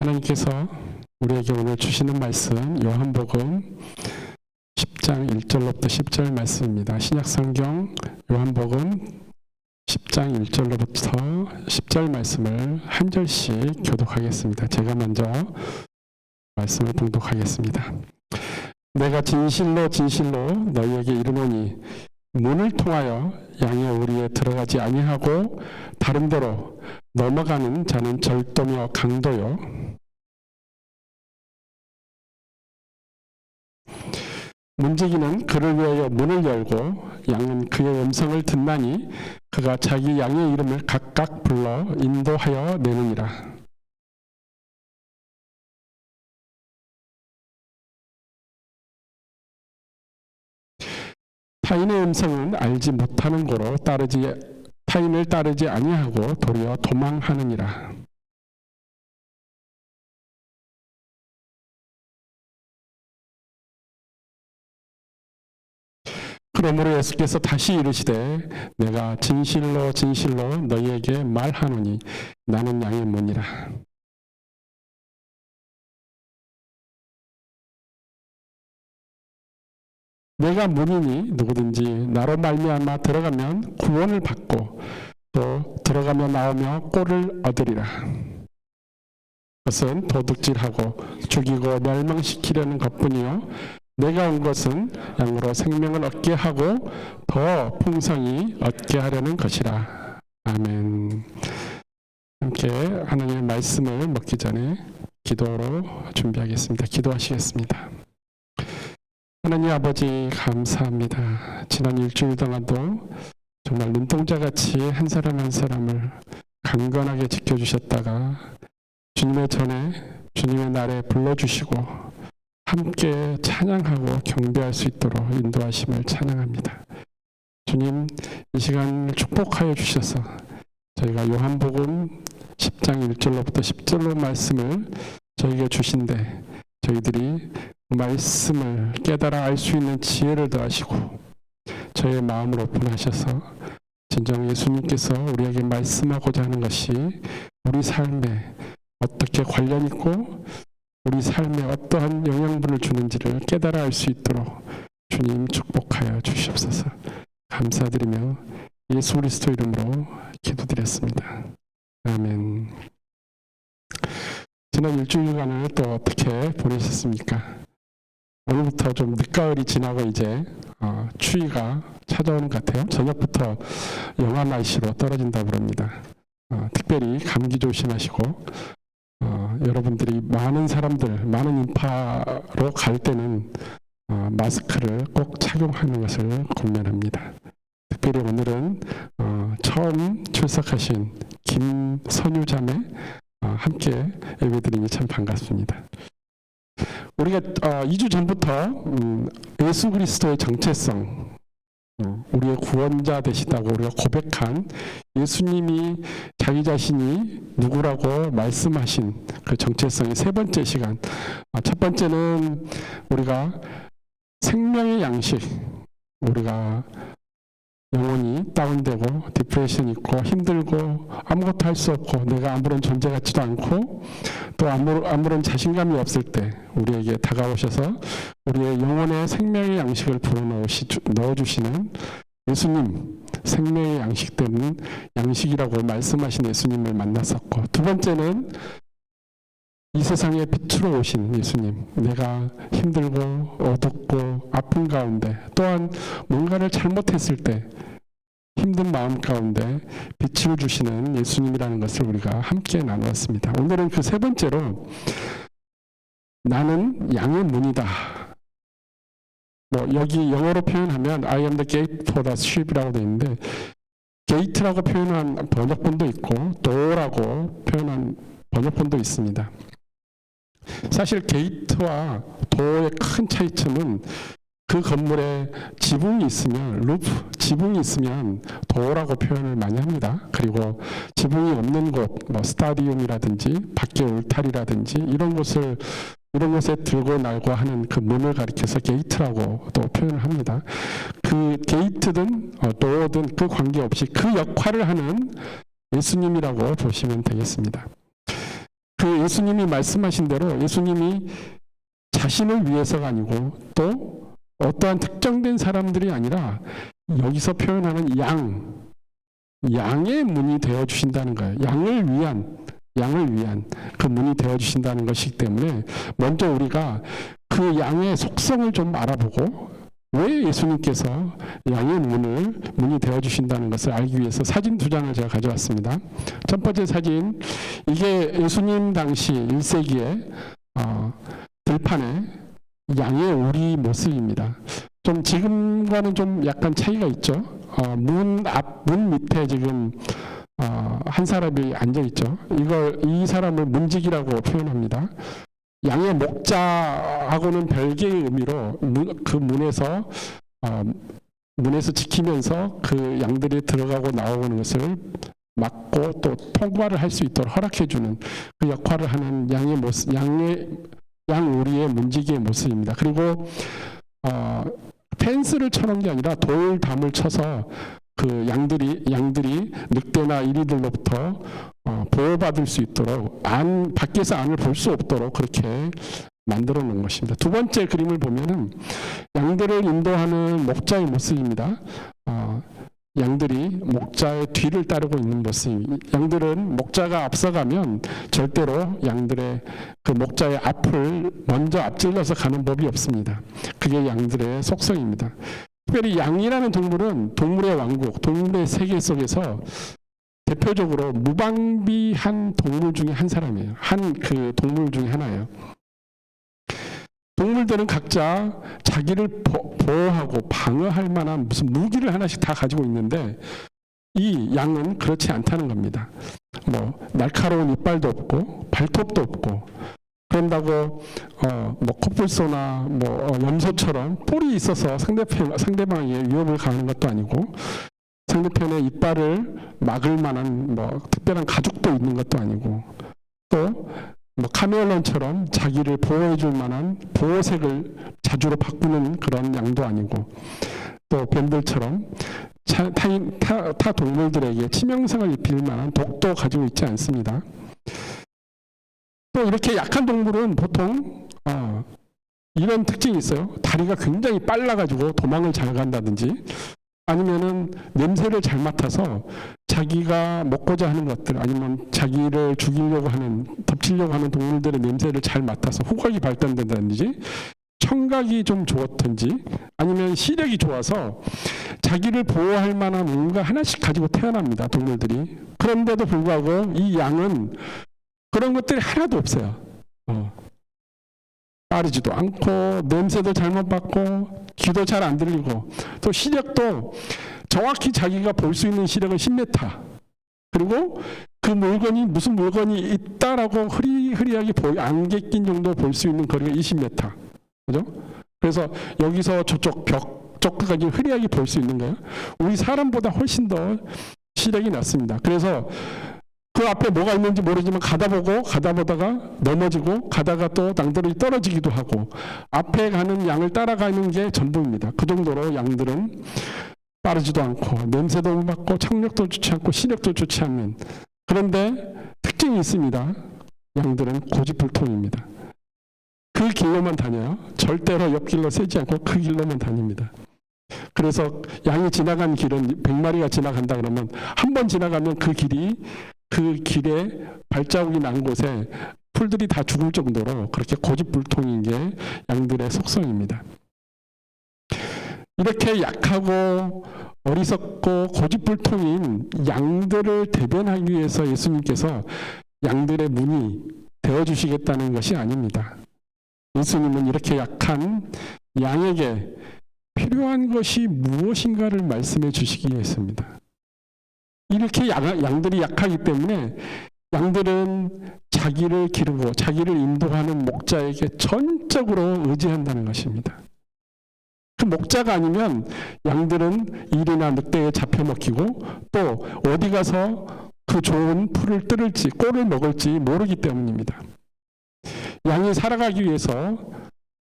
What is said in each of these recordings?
하나님께서 우리에게 오늘 주시는 말씀 요한복음 10장 1절로부터 10절 말씀입니다. 신약성경 요한복음 10장 1절로부터 10절 말씀을 한 절씩 교독하겠습니다. 제가 먼저 말씀을 봉독하겠습니다. 내가 진실로 진실로 너희에게 이르노니 문을 통하여 양의 오리에 들어가지 아니하고 다른 데로 넘어가는 자는 절도며 강도요 문지기는 그를 위하여 문을 열고 양은 그의 음성을 듣나니 그가 자기 양의 이름을 각각 불러 인도하여 내느니라. 타인의 음성은 알지 못하는 고로 타인을 따르지 아니하고 도리어 도망하느니라. 그러므로 예수께서 다시 이르시되 내가 진실로 진실로 너희에게 말하노니 나는 양의 문이라. 내가 문이니 누구든지 나로 말미암아 들어가면 구원을 받고 또 들어가며 나오며 꼴을 얻으리라. 그것은 도둑질하고 죽이고 멸망시키려는 것뿐이요 내가 온 것은 양으로 생명을 얻게 하고 더 풍성히 얻게 하려는 것이라. 아멘. 함께 하나님의 말씀을 먹기 전에 기도로 준비하겠습니다. 기도하시겠습니다. 하나님 아버지 감사합니다. 지난 일주일 동안도 정말 눈동자같이 한 사람 한 사람을 강건하게 지켜주셨다가 주님의 전에 주님의 날에 불러주시고 함께 찬양하고 경배할 수 있도록 인도하심을 찬양합니다. 주님 이 시간을 축복하여 주셔서 저희가 요한복음 10장 1절로부터 10절로 말씀을 저에게 주신데 저희들이 그 말씀을 깨달아 알 수 있는 지혜를 더하시고 저의 마음을 오픈하셔서 진정 예수님께서 우리에게 말씀하고자 하는 것이 우리 삶에 어떻게 관련 있고 우리 삶에 어떠한 영양분을 주는지를 깨달아 알 수 있도록 주님 축복하여 주시옵소서. 감사드리며 예수 그리스도 이름으로 기도드렸습니다. 아멘. 지난 일주일간을 또 어떻게 보내셨습니까? 오늘부터 좀 늦가을이 지나고 이제 추위가 찾아오는 것 같아요. 저녁부터 영하 날씨로 떨어진다고 그럽니다. 특별히 감기 조심하시고 여러분들이 많은 사람들, 많은 인파로 갈 때는 마스크를 꼭 착용하는 것을 권면합니다. 특별히 오늘은 처음 출석하신 김선유 자매 함께 예배드리니 참 반갑습니다. 우리가 2주 전부터 예수 그리스도의 정체성, 우리의 구원자 되시다고 우리가 고백한 예수님이 자기 자신이 누구라고 말씀하신 그 정체성의 세 번째 시간. 첫 번째는 우리가 생명의 양식, 우리가 영혼이 다운되고 디프레션 있고 힘들고 아무것도 할 수 없고 내가 아무런 존재 같지도 않고 또 아무런 자신감이 없을 때 우리에게 다가오셔서 우리의 영혼의 생명의 양식을 넣어주시는 예수님, 생명의 양식되는 양식이라고 말씀하신 예수님을 만났었고, 두 번째는 이 세상에 빛으로 오신 예수님, 내가 힘들고 어둡고 아픈 가운데 또한 뭔가를 잘못했을 때 힘든 마음 가운데 빛을 주시는 예수님이라는 것을 우리가 함께 나누었습니다. 오늘은 그 세 번째로 나는 양의 문이다. 여기 영어로 표현하면 I am the gate for the sheep이라고 되어 있는데 gate라고 표현한 번역본도 있고 door라고 표현한 번역본도 있습니다. 사실 게이트와 도어의 큰 차이점은 그 건물에 지붕이 있으면 지붕이 있으면 도어라고 표현을 많이 합니다. 그리고 지붕이 없는 곳, 스타디움이라든지 밖에 울타리라든지 이런 곳에 들고 날고 하는 그 문을 가리켜서 게이트라고 또 표현을 합니다. 그 게이트든 도어든 그 관계없이 그 역할을 하는 예수님이라고 보시면 되겠습니다. 그 예수님이 말씀하신 대로 예수님이 자신을 위해서가 아니고 또 어떠한 특정된 사람들이 아니라 여기서 표현하는 양의 문이 되어 주신다는 거예요. 양을 위한 그 문이 되어 주신다는 것이기 때문에 먼저 우리가 그 양의 속성을 좀 알아보고 왜 예수님께서 양의 문이 되어 주신다는 것을 알기 위해서 사진 2장을 제가 가져왔습니다. 첫 번째 사진, 이게 예수님 당시 1세기에 들판에 양의 우리 모습입니다. 좀 지금과는 좀 약간 차이가 있죠. 문 밑에 지금 한 사람이 앉아 있죠. 이 사람을 문지기라고 표현합니다. 양의 목자하고는 별개의 의미로 그 문에서 지키면서 그 양들이 들어가고 나오는 것을 막고 또 통과를 할 수 있도록 허락해주는 그 역할을 하는 양의 모습, 양 우리의 문지기의 모습입니다. 그리고 펜스를 쳐놓은 게 아니라 돌담을 쳐서 그 양들이 늑대나 이리들로부터 보호받을 수 있도록 밖에서 안을 볼 수 없도록 그렇게 만들어 놓은 것입니다. 두 번째 그림을 보면은 양들을 인도하는 목자의 모습입니다. 양들이 목자의 뒤를 따르고 있는 모습. 양들은 목자가 앞서가면 절대로 양들의 그 목자의 앞을 먼저 앞질러서 가는 법이 없습니다. 그게 양들의 속성입니다. 특별히 양이라는 동물은 동물의 왕국, 동물의 세계 속에서 대표적으로 무방비한 동물 중에 한 사람이에요. 그 동물 중에 하나예요. 동물들은 각자 자기를 보호하고 방어할 만한 무슨 무기를 하나씩 다 가지고 있는데 이 양은 그렇지 않다는 겁니다. 날카로운 이빨도 없고 발톱도 없고 그런다고 코뿔소나 염소처럼 뿔이 있어서 상대방에게 위협을 가하는 것도 아니고 상대편의 이빨을 막을 만한 특별한 가죽도 있는 것도 아니고 또 카멜론처럼 자기를 보호해줄 만한 보호색을 자주로 바꾸는 그런 양도 아니고 또 뱀들처럼 타 동물들에게 치명상을 입힐 만한 독도 가지고 있지 않습니다. 또 이렇게 약한 동물은 보통 이런 특징이 있어요. 다리가 굉장히 빨라가지고 도망을 잘 간다든지 아니면은 냄새를 잘 맡아서 자기가 먹고자 하는 것들 아니면 자기를 죽이려고 하는 덮치려고 하는 동물들의 냄새를 잘 맡아서 후각이 발달된다든지 청각이 좀 좋았든지 아니면 시력이 좋아서 자기를 보호할 만한 뭔가 하나씩 가지고 태어납니다. 동물들이. 그런데도 불구하고 이 양은 그런 것들이 하나도 없어요. 빠르지도 않고 냄새도 잘못 맡고 귀도 잘 안 들리고 또 시력도 정확히 자기가 볼 수 있는 시력은 10m 그리고 그 물건이 무슨 물건이 있다라고 흐리흐리하게 안개 낀 정도 볼 수 있는 거리가 20m 그죠? 그래서 여기서 저쪽 벽 쪽까지 흐리하게 볼 수 있는 거예요. 우리 사람보다 훨씬 더 시력이 낮습니다. 그래서 그 앞에 뭐가 있는지 모르지만 가다 보다가 넘어지고 가다가 또 낭들이 떨어지기도 하고 앞에 가는 양을 따라가는 게 전부입니다. 그 정도로 양들은 빠르지도 않고 냄새도 못 맡고 청력도 좋지 않고 시력도 좋지 않는 그런데 특징이 있습니다. 양들은 고집불통입니다. 그 길로만 다녀요. 절대로 옆길로 세지 않고 그 길로만 다닙니다. 그래서 양이 지나간 길은 100마리가 지나간다 그러면 한 번 지나가면 그 길에 발자국이 난 곳에 풀들이 다 죽을 정도로 그렇게 고집불통인 게 양들의 속성입니다. 이렇게 약하고 어리석고 고집불통인 양들을 대변하기 위해서 예수님께서 양들의 문이 되어주시겠다는 것이 아닙니다. 예수님은 이렇게 약한 양에게 필요한 것이 무엇인가를 말씀해 주시기 위해서입니다. 이렇게 양들이 약하기 때문에 양들은 자기를 기르고 자기를 인도하는 목자에게 전적으로 의지한다는 것입니다. 그 목자가 아니면 양들은 이리나 늑대에 잡혀 먹히고 또 어디 가서 그 좋은 풀을 뜯을지 꼴을 먹을지 모르기 때문입니다. 양이 살아가기 위해서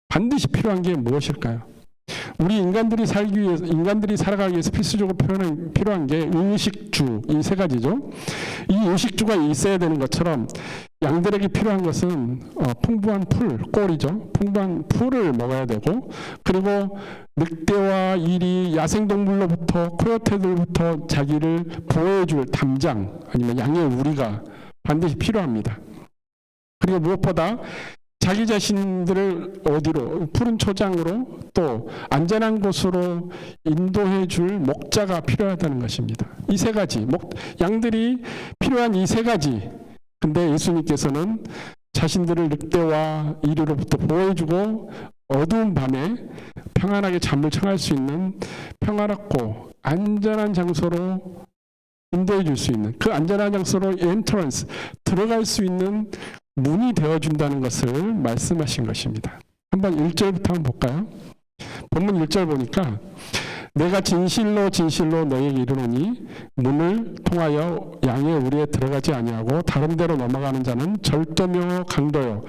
반드시 필요한 게 무엇일까요? 우리 인간들이 살아가기 위해서 필수적으로 필요한 게 의식주, 이 세 가지죠. 이 의식주가 있어야 되는 것처럼 양들에게 필요한 것은 풍부한 풀, 꼴이죠. 풍부한 풀을 먹어야 되고, 그리고 늑대와 이리, 야생동물로부터, 코요테들부터 자기를 보호해줄 담장, 아니면 양의 우리가 반드시 필요합니다. 그리고 무엇보다 자기 자신들을 어디로, 푸른 초장으로 또 안전한 곳으로 인도해 줄 목자가 필요하다는 것입니다. 이 세 가지, 양들이 필요한 이 세 가지. 근데 예수님께서는 자신들을 늑대와 이리로부터 보호해주고 어두운 밤에 평안하게 잠을 청할 수 있는 평화롭고 안전한 장소로 인도해 줄 수 있는, 그 안전한 장소로 엔트런스, 들어갈 수 있는 문이 되어준다는 것을 말씀하신 것입니다. 한번 1절부터 한번 볼까요? 본문 1절 보니까 내가 진실로 진실로 너에게 이르노니 문을 통하여 양의 우리에 들어가지 아니하고 다른 데로 넘어가는 자는 절도며 강도요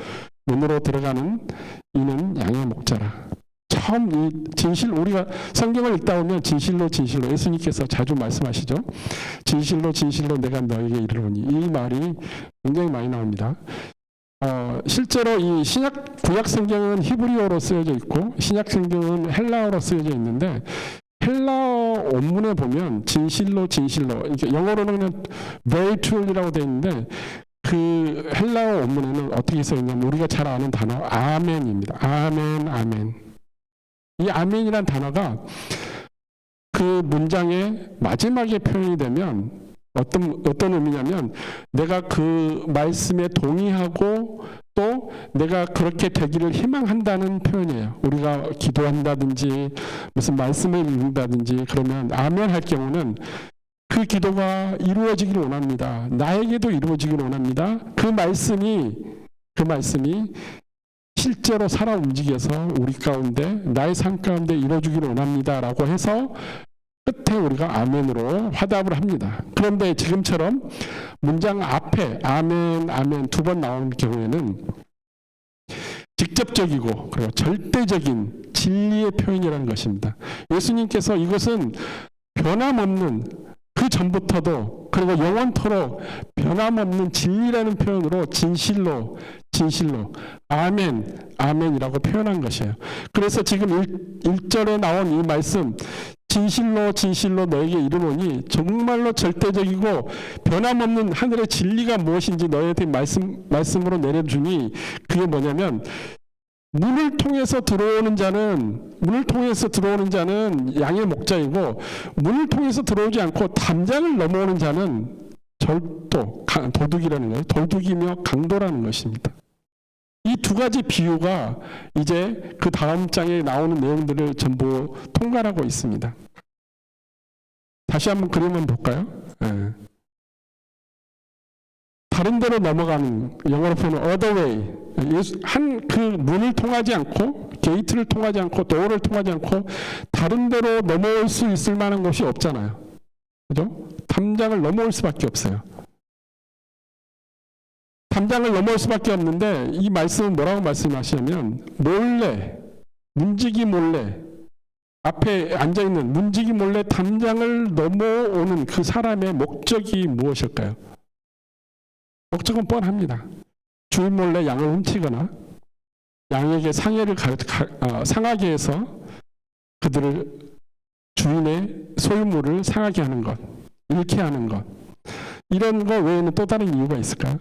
문으로 들어가는 이는 양의 목자라. 처음 이 진실, 우리가 성경을 읽다 보면 진실로 진실로 예수님께서 자주 말씀하시죠. 진실로 진실로 내가 너에게 이르노니, 이 말이 굉장히 많이 나옵니다. 실제로 이 구약 성경은 히브리어로 쓰여져 있고 신약 성경은 헬라어로 쓰여져 있는데, 헬라어 원문에 보면 진실로 진실로, 이게 영어로는 그냥 very true이라고 되어 있는데 그 헬라어 원문에는 어떻게 써 있냐면 우리가 잘 아는 단어 아멘입니다. 아멘, 아멘. 이 아멘이란 단어가 그 문장의 마지막에 표현이 되면 어떤 의미냐면 내가 그 말씀에 동의하고 또 내가 그렇게 되기를 희망한다는 표현이에요. 우리가 기도한다든지 무슨 말씀을 읽는다든지 그러면 아멘 할 경우는 그 기도가 이루어지기를 원합니다. 나에게도 이루어지기를 원합니다. 그 말씀이 실제로 살아 움직여서 우리 가운데, 나의 삶 가운데 이루어지기를 원합니다 라고 해서 끝에 우리가 아멘으로 화답을 합니다. 그런데 지금처럼 문장 앞에 아멘, 아멘 두 번 나오는 경우에는 직접적이고 그리고 절대적인 진리의 표현이라는 것입니다. 예수님께서 이것은 변함없는, 그 전부터도 그리고 영원토록 변함없는 진리라는 표현으로 진실로 진실로 아멘, 아멘이라고 표현한 것이에요. 그래서 지금 1절에 나온 이 말씀 진실로 진실로 너에게 이르노니 정말로 절대적이고 변함없는 하늘의 진리가 무엇인지 너희한테 말씀으로 내려주니, 그게 뭐냐면 문을 통해서 들어오는 자는 양의 목자이고, 문을 통해서 들어오지 않고 담장을 넘어오는 자는 절도, 도둑이라는 거예요. 도둑이며 강도라는 것입니다. 이 두 가지 비유가 이제 그 다음 장에 나오는 내용들을 전부 통괄하고 있습니다. 다시 한번 그림을 볼까요? 네. 다른 데로 넘어가는, 영어로 표현은 other way, 그 문을 통하지 않고, 게이트를 통하지 않고, 도어를 통하지 않고 다른 데로 넘어올 수 있을 만한 곳이 없잖아요. 그죠? 담장을 넘어올 수밖에 없어요. 담장을 넘어올 수밖에 없는데 이 말씀은 뭐라고 말씀하시냐면 몰래, 문지기 몰래, 앞에 앉아있는 문지기 몰래 담장을 넘어오는 그 사람의 목적이 무엇일까요? 목적은 뻔합니다. 주인 몰래 양을 훔치거나 양에게 상하게 해서 그들을, 주인의 소유물을 상하게 하는 것, 잃게 하는 것, 이런 거 외에는 또 다른 이유가 있을까요?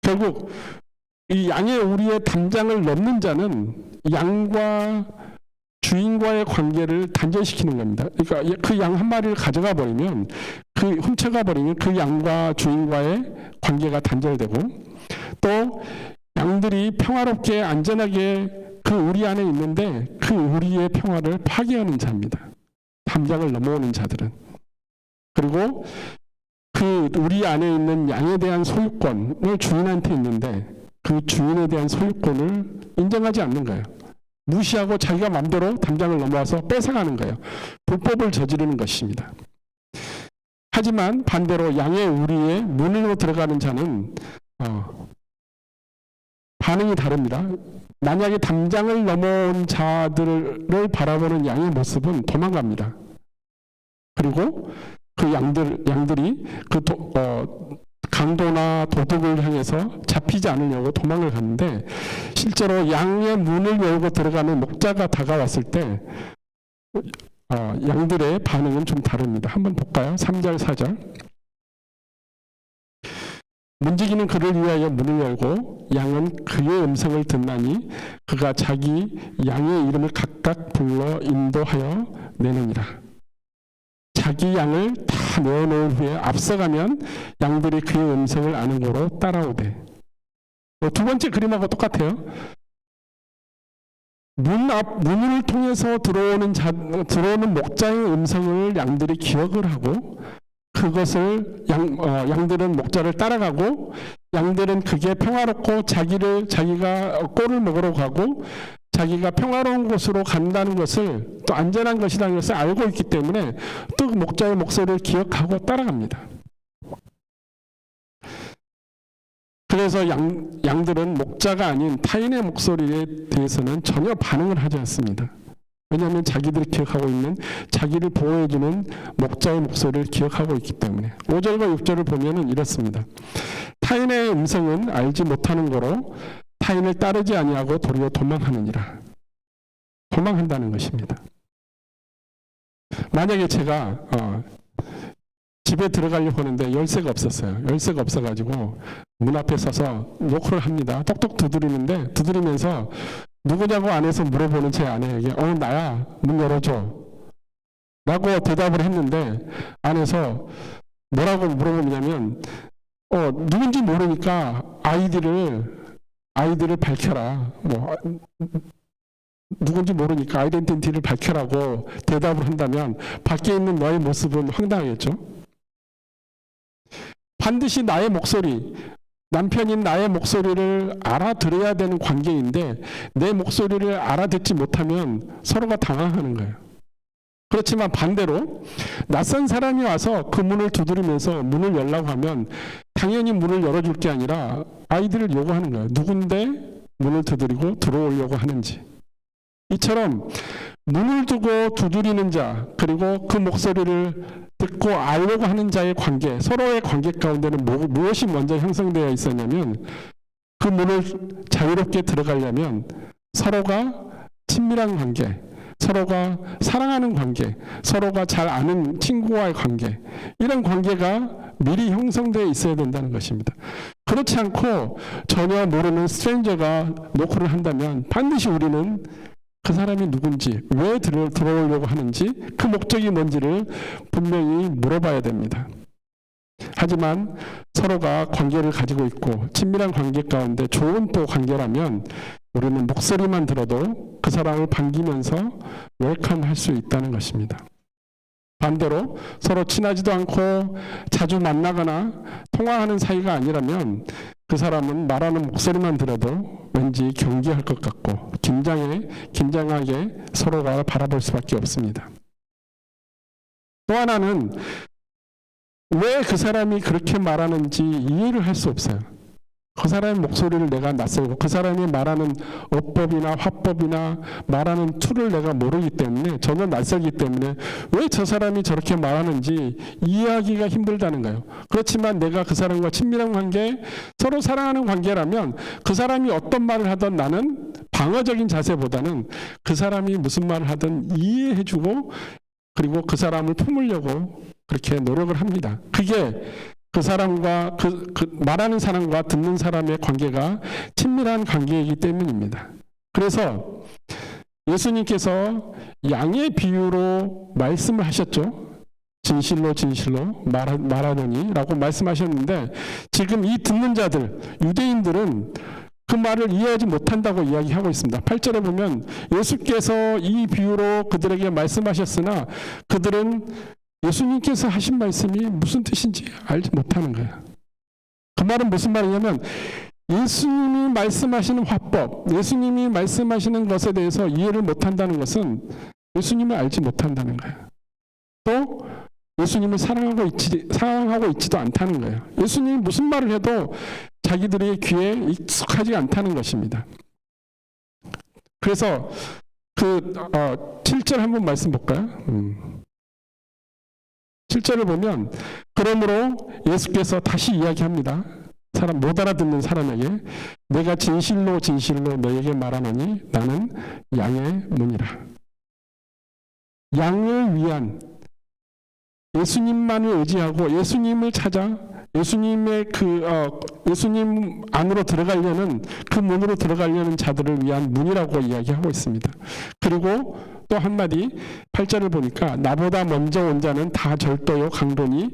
결국 이 양의 우리의 담장을 넘는 자는 양과 주인과의 관계를 단절시키는 겁니다. 그러니까 그 양 한 마리를 가져가 버리면, 훔쳐가 버리면 그 양과 주인과의 관계가 단절되고, 또 양들이 평화롭게 안전하게 그 우리 안에 있는데 그 우리의 평화를 파괴하는 자입니다. 담장을 넘어오는 자들은. 그리고 그 우리 안에 있는 양에 대한 소유권을 주인한테 있는데 그 주인에 대한 소유권을 인정하지 않는 거예요. 무시하고 자기가 마음대로 담장을 넘어와서 뺏어가는 거예요. 불법을 저지르는 것입니다. 하지만 반대로 양의 우리의 문으로 들어가는 자는 반응이 다릅니다. 만약에 담장을 넘어온 자들을 바라보는 양의 모습은 도망갑니다. 그리고 그 양들이 강도나 도둑을 향해서 잡히지 않으려고 도망을 갔는데 실제로 양의 문을 열고 들어가는 목자가 다가왔을 때 양들의 반응은 좀 다릅니다. 한번 볼까요? 3절, 4절. 문지기는 그를 위하여 문을 열고 양은 그의 음성을 듣나니 그가 자기 양의 이름을 각각 불러 인도하여 내느니라. 자기 양을 다 내어놓은 후에 앞서가면 양들이 그의 음성을 아는 거로 따라오되. 두 번째 그림하고 똑같아요. 문을 통해서 들어오는 목자의 음성을 양들이 기억을 하고 그것을 양들은 목자를 따라가고 양들은 그게 평화롭고 자기가 꼴을 먹으러 가고 자기가 평화로운 곳으로 간다는 것을 또 안전한 것이라는 것을 알고 있기 때문에 또 목자의 목소리를 기억하고 따라갑니다. 그래서 양들은 목자가 아닌 타인의 목소리에 대해서는 전혀 반응을 하지 않습니다. 왜냐하면 자기들이 기억하고 있는 자기를 보호해주는 목자의 목소리를 기억하고 있기 때문에. 5절과 6절을 보면 이렇습니다. 타인의 음성은 알지 못하는 거로 타인을 따르지 아니하고 도리어 도망하느니라. 도망한다는 것입니다. 만약에 제가 집에 들어가려고 하는데 열쇠가 없었어요. 열쇠가 없어가지고 문 앞에 서서 노크를 합니다. 똑똑 두드리면서 누구냐고 안에서 물어보는 제 아내에게 나야, 문 열어줘 라고 대답을 했는데 안에서 뭐라고 물어보냐면 누군지 모르니까 아이디를 밝혀라, 누군지 모르니까 아이덴티티를 밝혀라고 대답을 한다면 밖에 있는 너의 모습은 황당하겠죠. 반드시 나의 목소리, 남편인 나의 목소리를 알아들어야 되는 관계인데 내 목소리를 알아듣지 못하면 서로가 당황하는 거예요. 그렇지만 반대로 낯선 사람이 와서 그 문을 두드리면서 문을 열라고 하면 당연히 문을 열어줄 게 아니라 아이들을 요구하는 거예요. 누군데 문을 두드리고 들어오려고 하는지. 이처럼 문을 두고 두드리는 자 그리고 그 목소리를 듣고 알려고 하는 자의 관계, 서로의 관계 가운데는 무엇이 먼저 형성되어 있었냐면 그 문을 자유롭게 들어가려면 서로가 친밀한 관계, 서로가 사랑하는 관계, 서로가 잘 아는 친구와의 관계, 이런 관계가 미리 형성되어 있어야 된다는 것입니다. 그렇지 않고 전혀 모르는 스트레인저가 노크를 한다면 반드시 우리는 그 사람이 누군지, 왜 들어오려고 하는지, 그 목적이 뭔지를 분명히 물어봐야 됩니다. 하지만 서로가 관계를 가지고 있고 친밀한 관계 가운데 좋은 또 관계라면 우리는 목소리만 들어도 그 사람을 반기면서 웰컴할 수 있다는 것입니다. 반대로 서로 친하지도 않고 자주 만나거나 통화하는 사이가 아니라면 그 사람은 말하는 목소리만 들어도 왠지 경계할 것 같고 긴장하게 서로가 바라볼 수밖에 없습니다. 또 하나는 왜 그 사람이 그렇게 말하는지 이해를 할 수 없어요. 그 사람의 목소리를 내가 낯설고 그 사람이 말하는 어법이나 화법이나 말하는 툴을 내가 모르기 때문에 전혀 낯설기 때문에 왜 저 사람이 저렇게 말하는지 이해하기가 힘들다는 거예요. 그렇지만 내가 그 사람과 친밀한 관계, 서로 사랑하는 관계라면 그 사람이 어떤 말을 하든 나는 방어적인 자세보다는 그 사람이 무슨 말을 하든 이해해주고 그리고 그 사람을 품으려고 그렇게 노력을 합니다. 그게 그 사람과 그 말하는 사람과 듣는 사람의 관계가 친밀한 관계이기 때문입니다. 그래서 예수님께서 양의 비유로 말씀을 하셨죠. 진실로 말하노니 라고 말씀하셨는데 지금 이 듣는 자들, 유대인들은 그 말을 이해하지 못한다고 이야기하고 있습니다. 8절에 보면 예수께서 이 비유로 그들에게 말씀하셨으나 그들은 예수님께서 하신 말씀이 무슨 뜻인지 알지 못하는 거예요. 그 말은 무슨 말이냐면 예수님이 말씀하시는 화법, 예수님이 말씀하시는 것에 대해서 이해를 못한다는 것은 예수님을 알지 못한다는 거예요. 또 예수님을 사랑하고 있지도 않다는 거예요. 예수님이 무슨 말을 해도 자기들의 귀에 익숙하지 않다는 것입니다. 그래서 7절 한번 말씀 볼까요? 7절을 보면 그러므로 예수께서 다시 이야기합니다. 사람 못 알아듣는 사람에게 내가 진실로 진실로 너에게 말하노니 나는 양의 문이라. 양을 위한 예수님만을 의지하고 예수님을 찾아 예수님의 예수님 안으로 들어가려는 그 문으로 들어가려는 자들을 위한 문이라고 이야기하고 있습니다. 그리고 또 한마디 8절을 보니까 나보다 먼저 온 자는 다 절도요 강도니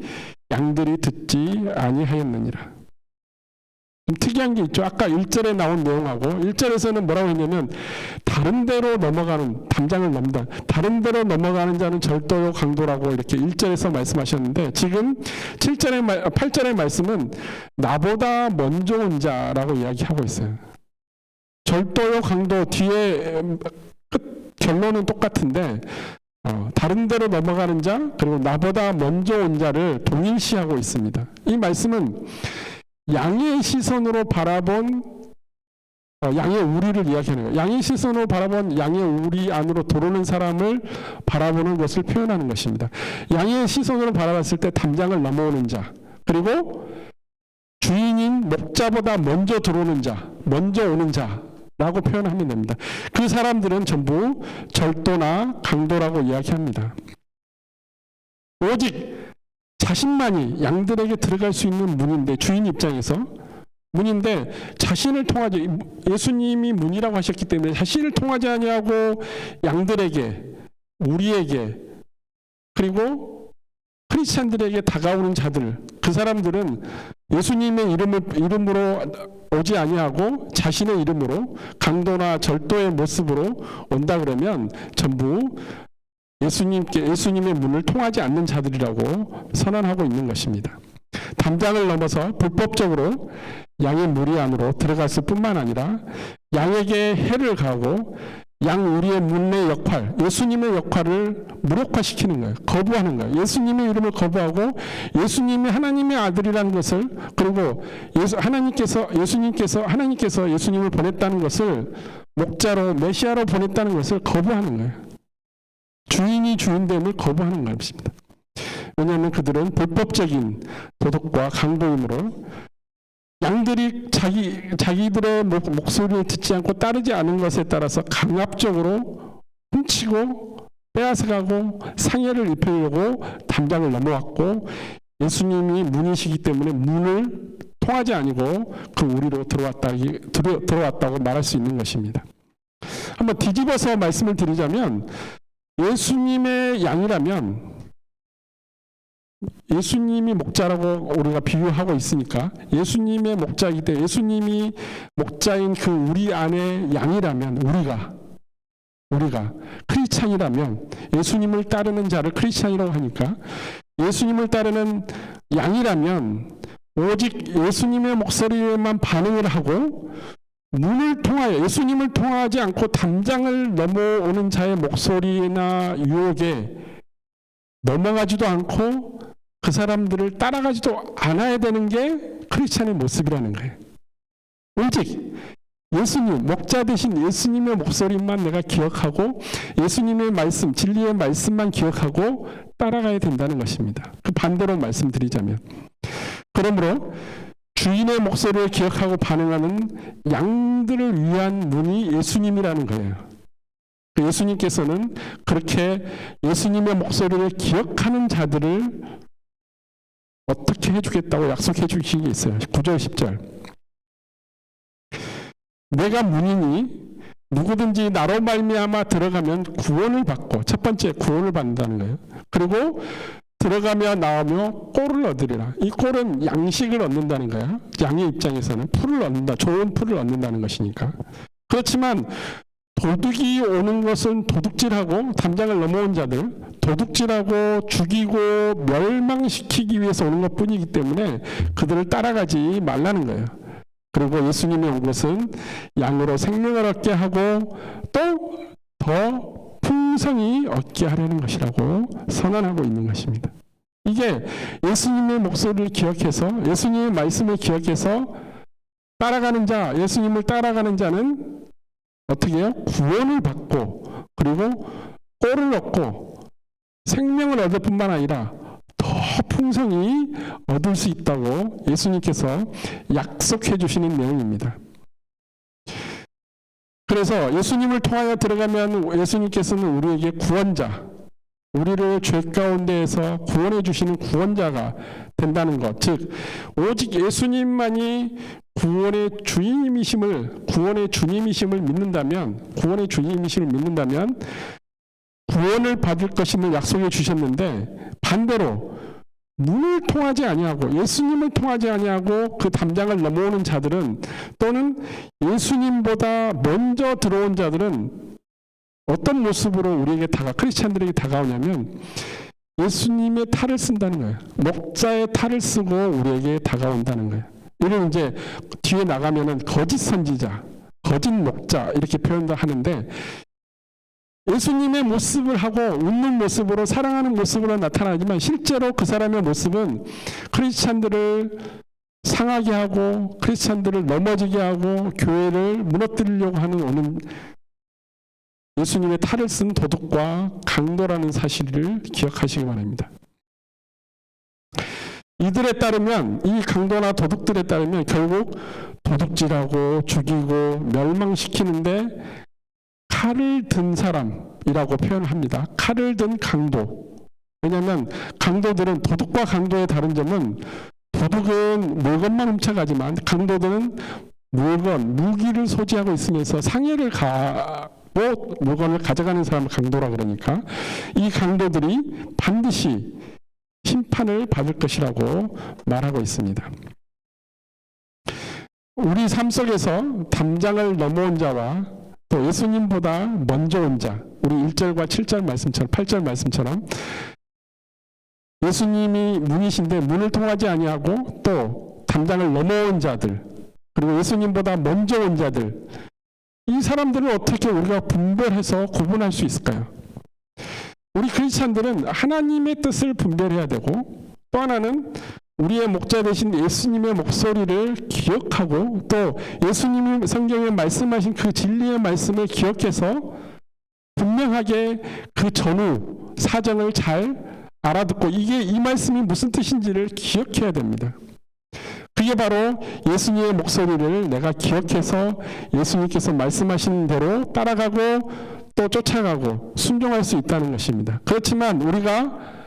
양들이 듣지 아니하였느니라. 좀 특이한 게 있죠. 아까 1절에 나온 내용하고 1절에서는 뭐라고 했냐면 다른 데로 넘어가는 담장을 넘다. 다른 데로 넘어가는 자는 절도요 강도라고 이렇게 1절에서 말씀하셨는데 지금 8절의 말씀은 나보다 먼저 온 자라고 이야기하고 있어요. 절도요 강도 뒤에 결론은 똑같은데 다른 데로 넘어가는 자 그리고 나보다 먼저 온 자를 동일시하고 있습니다. 이 말씀은 양의 시선으로 바라본 양의 우리를 이야기하는 거예요. 양의 시선으로 바라본 양의 우리 안으로 들어오는 사람을 바라보는 것을 표현하는 것입니다. 양의 시선으로 바라봤을 때 담장을 넘어오는 자 그리고 주인인 목자보다 먼저 들어오는 자, 먼저 오는 자라고 표현하면 됩니다. 그 사람들은 전부 절도나 강도라고 이야기합니다. 오직 자신만이 양들에게 들어갈 수 있는 문인데 주인 입장에서 문인데 자신을 통하지 예수님이 문이라고 하셨기 때문에 자신을 통하지 아니하고 양들에게 우리에게 그리고 크리스찬들에게 다가오는 자들 그 사람들은 예수님의 이름으로 오지 아니하고 자신의 이름으로 강도나 절도의 모습으로 온다 그러면 전부 예수님의 문을 통하지 않는 자들이라고 선언하고 있는 것입니다. 담장을 넘어서 불법적으로 양의 무리 안으로 들어갔을 뿐만 아니라 양에게 해를 가하고 양 우리의 문의 역할, 예수님의 역할을 무력화시키는 거예요. 거부하는 거예요. 예수님의 이름을 거부하고 예수님이 하나님의 아들이라는 것을 그리고 하나님께서 예수님을 보냈다는 것을 목자로 메시아로 보냈다는 것을 거부하는 거예요. 주인이 주인됨을 거부하는 것입니다. 왜냐하면 그들은 불법적인 도덕과 강도이므로 양들이 자기들의 목소리를 듣지 않고 따르지 않은 것에 따라서 강압적으로 훔치고 빼앗아가고 상해를 입히려고 담장을 넘어왔고 예수님이 문이시기 때문에 문을 통하지 아니고 그 우리로 들어왔다고 말할 수 있는 것입니다. 한번 뒤집어서 말씀을 드리자면 예수님의 양이라면 예수님이 목자라고 우리가 비유하고 있으니까 예수님의 목자이기 때문에 예수님이 목자인 그 우리 안에 양이라면 우리가 크리스찬이라면 예수님을 따르는 자를 크리스찬이라고 하니까 예수님을 따르는 양이라면 오직 예수님의 목소리에만 반응을 하고 문을 통하여 예수님을 통하지 않고 담장을 넘어오는 자의 목소리나 유혹에 넘어가지도 않고 그 사람들을 따라가지도 않아야 되는 게 크리스찬의 모습이라는 거예요. 오직 예수님, 목자 되신 예수님의 목소리만 내가 기억하고 예수님의 말씀, 진리의 말씀만 기억하고 따라가야 된다는 것입니다. 그 반대로 말씀드리자면 그러므로 주인의 목소리를 기억하고 반응하는 양들을 위한 문이 예수님이라는 거예요. 예수님께서는 그렇게 예수님의 목소리를 기억하는 자들을 어떻게 해주겠다고 약속해 주신 게 있어요. 9절 10절 내가 문이니 누구든지 나로 말미암아 들어가면 구원을 받고 첫 번째 구원을 받는다는 거예요. 그리고 들어가며 나오며 꼴을 얻으리라. 이 꼴은 양식을 얻는다는 거야. 양의 입장에서는 풀을 얻는다. 좋은 풀을 얻는다는 것이니까. 그렇지만 도둑이 오는 것은 도둑질하고 담장을 넘어온 자들 도둑질하고 죽이고 멸망시키기 위해서 오는 것뿐이기 때문에 그들을 따라가지 말라는 거예요. 그리고 예수님이 온 것은 양으로 생명을 얻게 하고 또 더 풍성히 얻게 하려는 것이라고 선언하고 있는 것입니다. 이게 예수님의 목소리를 기억해서 예수님의 말씀을 기억해서 따라가는 자, 예수님을 따라가는 자는 어떻게 해요? 구원을 받고 그리고 꼴을 얻고 생명을 얻을 뿐만 아니라 더 풍성히 얻을 수 있다고 예수님께서 약속해 주시는 내용입니다. 그래서 예수님을 통하여 들어가면 예수님께서는 우리에게 구원자, 우리를 죄 가운데에서 구원해 주시는 구원자가 된다는 것, 즉 오직 예수님만이 구원의 주님이심을 믿는다면 구원을 받을 것임을 약속해 주셨는데, 반대로 문을 통하지 아니하고 예수님을 통하지 아니하고 그 담장을 넘어오는 자들은, 또는 예수님보다 먼저 들어온 자들은 어떤 모습으로 우리에게 크리스찬들에게 다가오냐면 예수님의 탈을 쓴다는 거예요. 목자의 탈을 쓰고 우리에게 다가온다는 거예요. 이런 이제 뒤에 나가면은 거짓 선지자, 거짓 목자 이렇게 표현도 하는데, 예수님의 모습을 하고 웃는 모습으로, 사랑하는 모습으로 나타나지만 실제로 그 사람의 모습은 크리스찬들을 상하게 하고 크리스찬들을 넘어지게 하고 교회를 무너뜨리려고 하는 예수님의 탈을 쓴 도둑과 강도라는 사실을 기억하시기 바랍니다. 이들에 따르면, 이 강도나 도둑들에 따르면 결국 도둑질하고 죽이고 멸망시키는데 칼을 든 사람이라고 표현합니다. 칼을 든 강도. 왜냐하면 강도들은, 도둑과 강도의 다른 점은, 도둑은 물건만 훔쳐가지만 강도들은 무기를 소지하고 있으면서 상해를 가고 물건을 가져가는 사람을 강도라 그러니까 이 강도들이 반드시 심판을 받을 것이라고 말하고 있습니다. 우리 삶 속에서 담장을 넘어온 자와 또 예수님보다 먼저 온 자, 우리 1절과 7절 말씀처럼, 8절 말씀처럼 예수님이 문이신데 문을 통하지 아니하고 또 담장을 넘어온 자들, 그리고 예수님보다 먼저 온 자들, 이 사람들을 어떻게 우리가 분별해서 구분할 수 있을까요? 우리 크리스찬들은 하나님의 뜻을 분별해야 되고, 또 하나는 우리의 목자 되신 예수님의 목소리를 기억하고, 또 예수님이 성경에 말씀하신 그 진리의 말씀을 기억해서 분명하게 그 전후 사정을 잘 알아듣고 이 말씀이 무슨 뜻인지를 기억해야 됩니다. 그게 바로 예수님의 목소리를 내가 기억해서 예수님께서 말씀하신 대로 따라가고 또 쫓아가고 순종할 수 있다는 것입니다. 그렇지만 우리가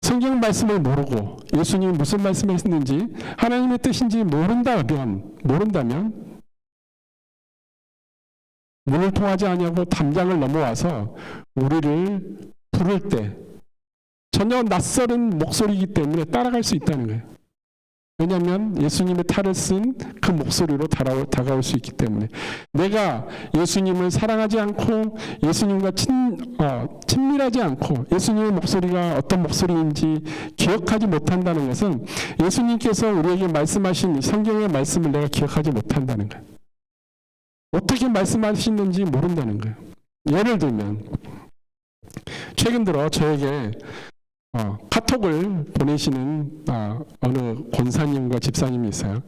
성경 말씀을 모르고 예수님이 무슨 말씀을 했는지, 하나님의 뜻인지 모른다면 문을 통하지 아니하고 담장을 넘어와서 우리를 부를 때 전혀 낯설은 목소리이기 때문에 따라갈 수 있다는 거예요. 왜냐하면 예수님의 탈을 쓴 그 목소리로 다가올 수 있기 때문에, 내가 예수님을 사랑하지 않고 예수님과 친밀하지 않고 예수님의 목소리가 어떤 목소리인지 기억하지 못한다는 것은 예수님께서 우리에게 말씀하신 성경의 말씀을 내가 기억하지 못한다는 거예요. 어떻게 말씀하시는지 모른다는 거예요. 예를 들면 최근 들어 저에게 카톡을 보내시는 어느 권사님과 집사님이 있어요.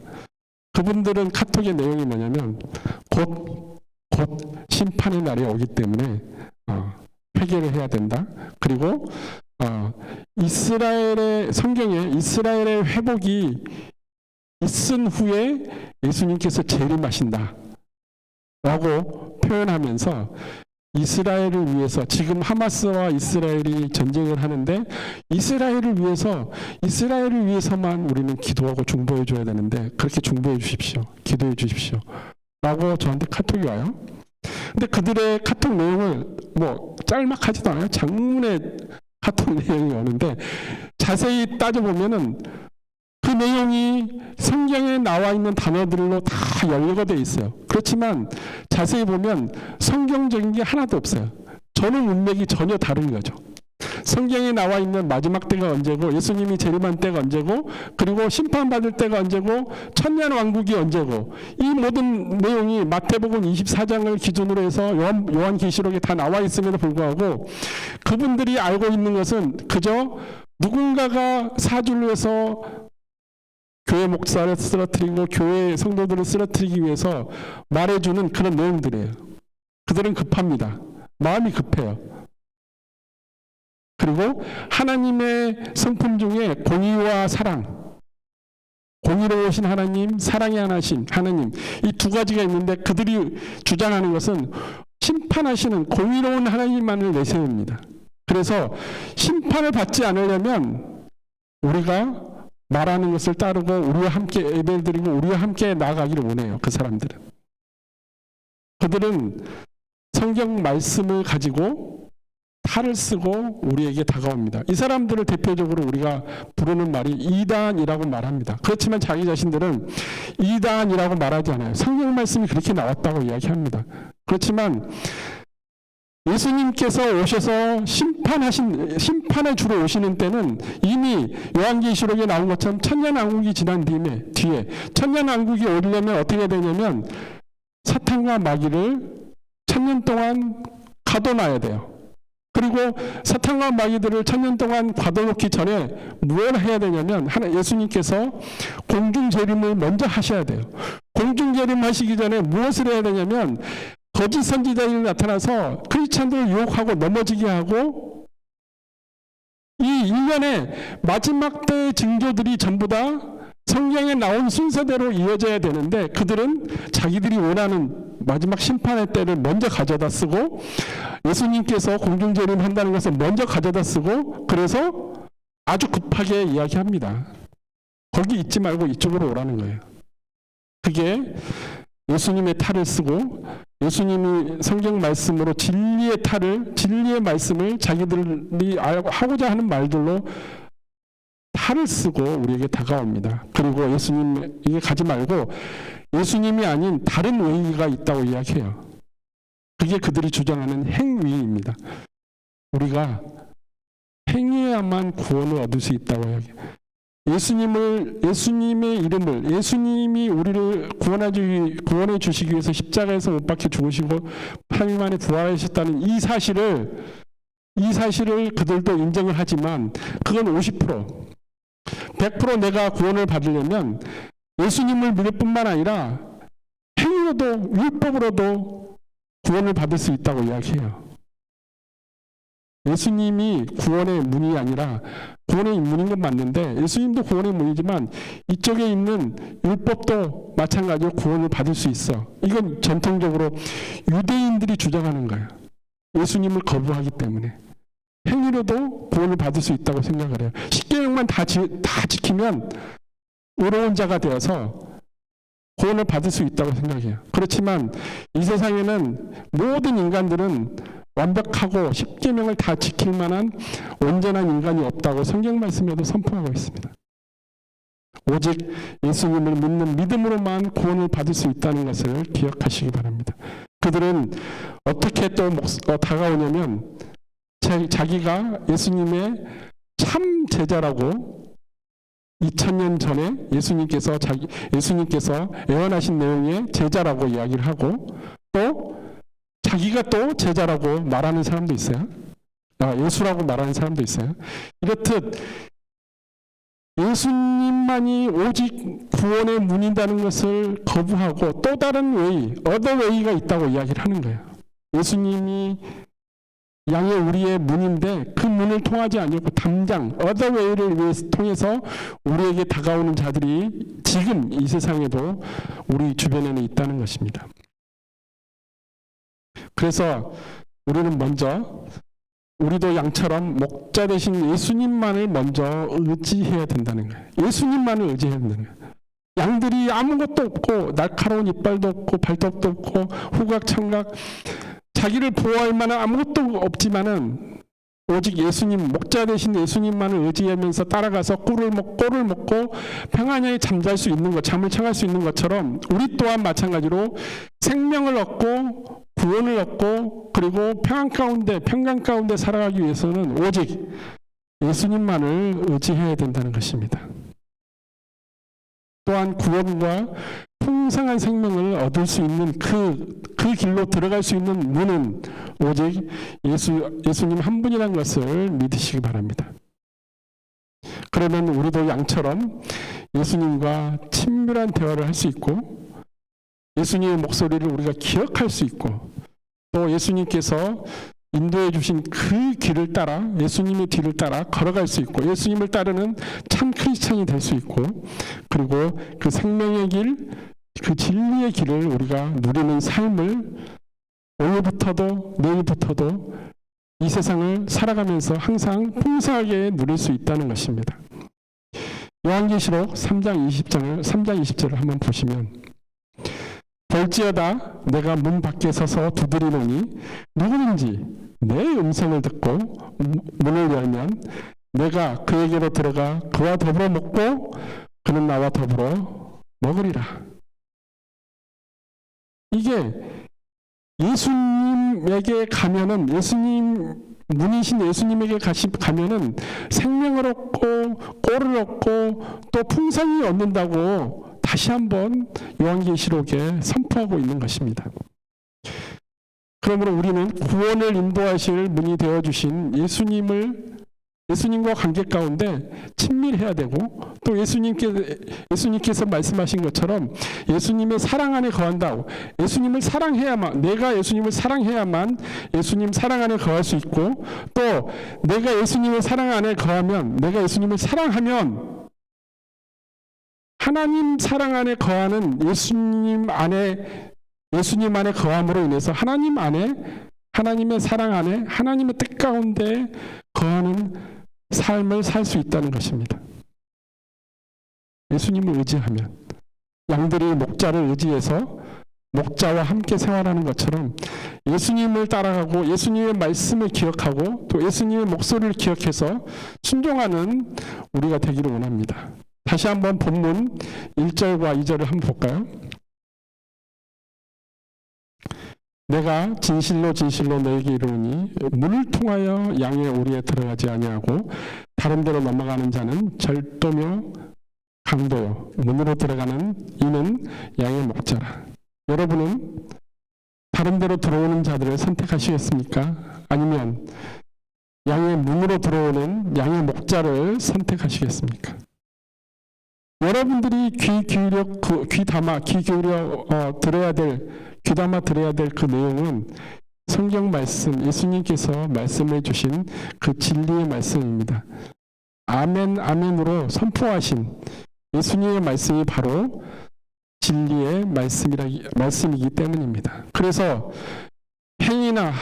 그분들은 카톡의 내용이 뭐냐면 곧 심판의 날이 오기 때문에 회개를 해야 된다. 그리고 성경에 이스라엘의 회복이 있은 후에 예수님께서 재림하신다 라고 표현하면서 이스라엘을 위해서, 지금 하마스와 이스라엘이 전쟁을 하는데 이스라엘을 위해서만 우리는 기도하고 중보해 줘야 되는데 그렇게 중보해 주십시오, 기도해 주십시오 라고 저한테 카톡이 와요. 근데 그들의 카톡 내용을 짤막하지도 않아요. 장문의 카톡 내용이 오는데 자세히 따져보면은 그 내용이 성경에 나와 있는 단어들로 다 연결되어 있어요. 그렇지만 자세히 보면 성경적인 게 하나도 없어요. 전후 문맥이 전혀 다른 거죠. 성경에 나와 있는 마지막 때가 언제고, 예수님이 재림한 때가 언제고, 그리고 심판받을 때가 언제고, 천년 왕국이 언제고, 이 모든 내용이 마태복음 24장을 기준으로 해서 요한계시록에 다 나와 있음에도 불구하고 그분들이 알고 있는 것은 그저 누군가가 사주를 해서 교회 목사를 쓰러뜨리고 교회 성도들을 쓰러뜨리기 위해서 말해주는 그런 내용들이에요. 그들은 급합니다. 마음이 급해요. 그리고 하나님의 성품 중에 공의와 사랑, 공의로우신 하나님, 사랑이 하나신 하나님, 이 두 가지가 있는데 그들이 주장하는 것은 심판하시는 공의로운 하나님만을 내세웁니다. 그래서 심판을 받지 않으려면 우리가 말하는 것을 따르고 우리와 함께 예배를 드리고 우리와 함께 나아가기를 원해요. 그 사람들은. 그들은 성경 말씀을 가지고 탈을 쓰고 우리에게 다가옵니다. 이 사람들을 대표적으로 우리가 부르는 말이 이단이라고 말합니다. 그렇지만 자기 자신들은 이단이라고 말하지 않아요. 성경 말씀이 그렇게 나왔다고 이야기합니다. 그렇지만 예수님께서 오셔서 심판을 주러 오시는 때는 이미 요한계시록에 나온 것처럼 천년왕국이 지난 뒤에 천년왕국이 오려면 어떻게 되냐면 사탄과 마귀를 천년 동안 가둬놔야 돼요. 그리고 사탄과 마귀들을 천년 동안 가둬놓기 전에 무엇을 해야 되냐면 예수님께서 공중재림을 먼저 하셔야 돼요. 공중재림 하시기 전에 무엇을 해야 되냐면 거짓 선지자들이 나타나서 크리스찬들을 유혹하고 넘어지게 하고 이 일련의 마지막 때의 징조들이 전부 다 성경에 나온 순서대로 이어져야 되는데 그들은 자기들이 원하는 마지막 심판의 때를 먼저 가져다 쓰고 예수님께서 공중재림 한다는 것을 먼저 가져다 쓰고 그래서 아주 급하게 이야기합니다. 거기 있지 말고 이쪽으로 오라는 거예요. 그게 예수님의 탈을 쓰고 예수님이 성경 말씀으로 진리의 말씀을 자기들이 하고자 하는 말들로 탈을 쓰고 우리에게 다가옵니다. 그리고 예수님에게 가지 말고 예수님이 아닌 다른 의의가 있다고 이야기해요. 그게 그들이 주장하는 행위입니다. 우리가 행위해야만 구원을 얻을 수 있다고 이야기해요. 예수님의 이름을, 예수님이 우리를 구원해 주시기 위해서 십자가에서 못 박혀 죽으시고 3일 만에 부활하셨다는 이 사실을 그들도 인정을 하지만 그건 50%. 100% 내가 구원을 받으려면 예수님을 믿을 뿐만 아니라 행위로도 율법으로도 구원을 받을 수 있다고 이야기해요. 예수님이 구원의 문이 아니라 구원의 문인 건 맞는데 예수님도 구원의 문이지만 이쪽에 있는 율법도 마찬가지로 구원을 받을 수 있어. 이건 전통적으로 유대인들이 주장하는 거예요. 예수님을 거부하기 때문에. 행위로도 구원을 받을 수 있다고 생각을 해요. 십계명만 다 지키면 의로운 자가 되어서 구원을 받을 수 있다고 생각해요. 그렇지만 이 세상에는 모든 인간들은 완벽하고 십계명을 다 지킬 만한 온전한 인간이 없다고 성경 말씀에도 선포하고 있습니다. 오직 예수님을 믿는 믿음으로만 구원을 받을 수 있다는 것을 기억하시기 바랍니다. 그들은 어떻게 또 다가오냐면 자기가 예수님의 참 제자라고 2000년 전에 예수님께서 예언하신 내용의 제자라고 이야기를 하고 또 자기가 또 제자라고 말하는 사람도 있어요. 예수라고 말하는 사람도 있어요. 이렇듯 예수님만이 오직 구원의 문이라는 것을 거부하고 또 다른 웨이, 어더 웨이가 있다고 이야기를 하는 거예요. 예수님이 양의 우리의 문인데 그 문을 통하지 않고 담장, 어더 웨이를 통해서 우리에게 다가오는 자들이 지금 이 세상에도 우리 주변에는 있다는 것입니다. 그래서 우리는 먼저 우리도 양처럼 목자 되신 예수님만을 먼저 의지해야 된다는 거예요. 예수님만을 의지해야 된다는 거예요. 양들이 아무것도 없고 날카로운 이빨도 없고 발톱도 없고 후각청각 자기를 보호할 만한 아무것도 없지만은 오직 예수님, 목자 되신 예수님만을 의지하면서 따라가서 꿀을 먹고 평안하게 잠잘 수 있는 것, 잠을 청할 수 있는 것처럼 우리 또한 마찬가지로 생명을 얻고 구원을 얻고 그리고 평강 가운데 살아가기 위해서는 오직 예수님만을 의지해야 된다는 것입니다. 또한 구원과 풍성한 생명을 얻을 수 있는 그 길로 들어갈 수 있는 문은 오직 예수님 한 분이라는 것을 믿으시기 바랍니다. 그러면 우리도 양처럼 예수님과 친밀한 대화를 할 수 있고 예수님의 목소리를 우리가 기억할 수 있고 또 예수님께서 인도해 주신 그 길을 따라 예수님의 뒤를 따라 걸어갈 수 있고 예수님을 따르는 참 크리스찬이 될 수 있고 그리고 그 생명의 길, 그 진리의 길을 우리가 누리는 삶을 오늘부터도 내일부터도 이 세상을 살아가면서 항상 풍성하게 누릴 수 있다는 것입니다. 요한계시록 3장 20절을 한번 보시면 볼지어다 내가 문 밖에 서서 두드리노니 누구든지 내 음성을 듣고 문을 열면 내가 그에게로 들어가 그와 더불어 먹고 그는 나와 더불어 먹으리라. 이게 예수님에게 가면은 문이신 예수님에게 가면은 생명을 얻고 꼴을 얻고 또 풍성이 얻는다고 다시 한번 요한계시록에 선포하고 있는 것입니다. 그러므로 우리는 구원을 인도하실 문이 되어주신 예수님과 관계 가운데 친밀해야 되고 또 예수님께서 말씀하신 것처럼 예수님의 사랑 안에 거한다고 예수님을 사랑해야만 내가 예수님을 사랑해야만 예수님 사랑 안에 거할 수 있고 또 내가 예수님의 사랑 안에 거하면 내가 예수님을 사랑하면 하나님 사랑 안에 거하는 예수님 안에 거함으로 인해서 하나님 안에 하나님의 사랑 안에 하나님의 뜻 가운데 거하는 삶을 살 수 있다는 것입니다. 예수님을 의지하면 양들이 목자를 의지해서 목자와 함께 생활하는 것처럼 예수님을 따라가고 예수님의 말씀을 기억하고 또 예수님의 목소리를 기억해서 순종하는 우리가 되기를 원합니다. 다시 한번 본문 1절과 2절을 한번 볼까요? 내가 진실로 진실로 너에게 이르노니 문을 통하여 양의 오리에 들어가지 아니하고 다른 데로 넘어가는 자는 절도며 강도요 문으로 들어가는 이는 양의 목자라. 여러분은 다른 데로 들어오는 자들을 선택하시겠습니까? 아니면 양의 문으로 들어오는 양의 목자를 선택하시겠습니까? 여러분들이 귀담아 들어야 될 그 내용은 성경 말씀, 예수님께서 말씀해 주신 그 진리의 말씀입니다. 아멘, 아멘으로 선포하신 예수님의 말씀이 바로 진리의 말씀이기 때문입니다. 그래서 행위나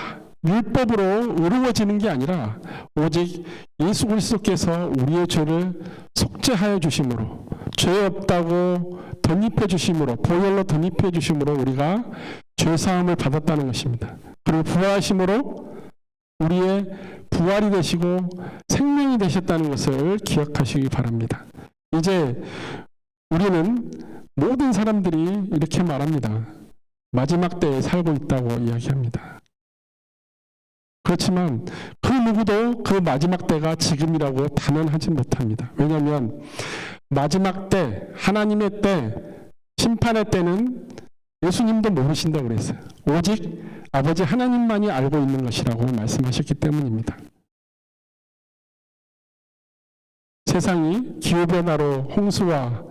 율법으로 의로워지는 게 아니라 오직 예수 그리스도께서 우리의 죄를 속죄하여 주심으로 죄 없다고 덧입혀 주심으로 보혈로 덧입혀 주심으로 우리가 죄 사함을 받았다는 것입니다. 그리고 부활하심으로 우리의 부활이 되시고 생명이 되셨다는 것을 기억하시기 바랍니다. 이제 우리는 모든 사람들이 이렇게 말합니다. 마지막 때에 살고 있다고 이야기합니다. 그렇지만 그 누구도 그 마지막 때가 지금이라고 단언하지 못합니다. 왜냐하면 마지막 때, 하나님의 때, 심판의 때는 예수님도 모르신다고 그랬어요. 오직 아버지 하나님만이 알고 있는 것이라고 말씀하셨기 때문입니다. 세상이 기후변화로 홍수와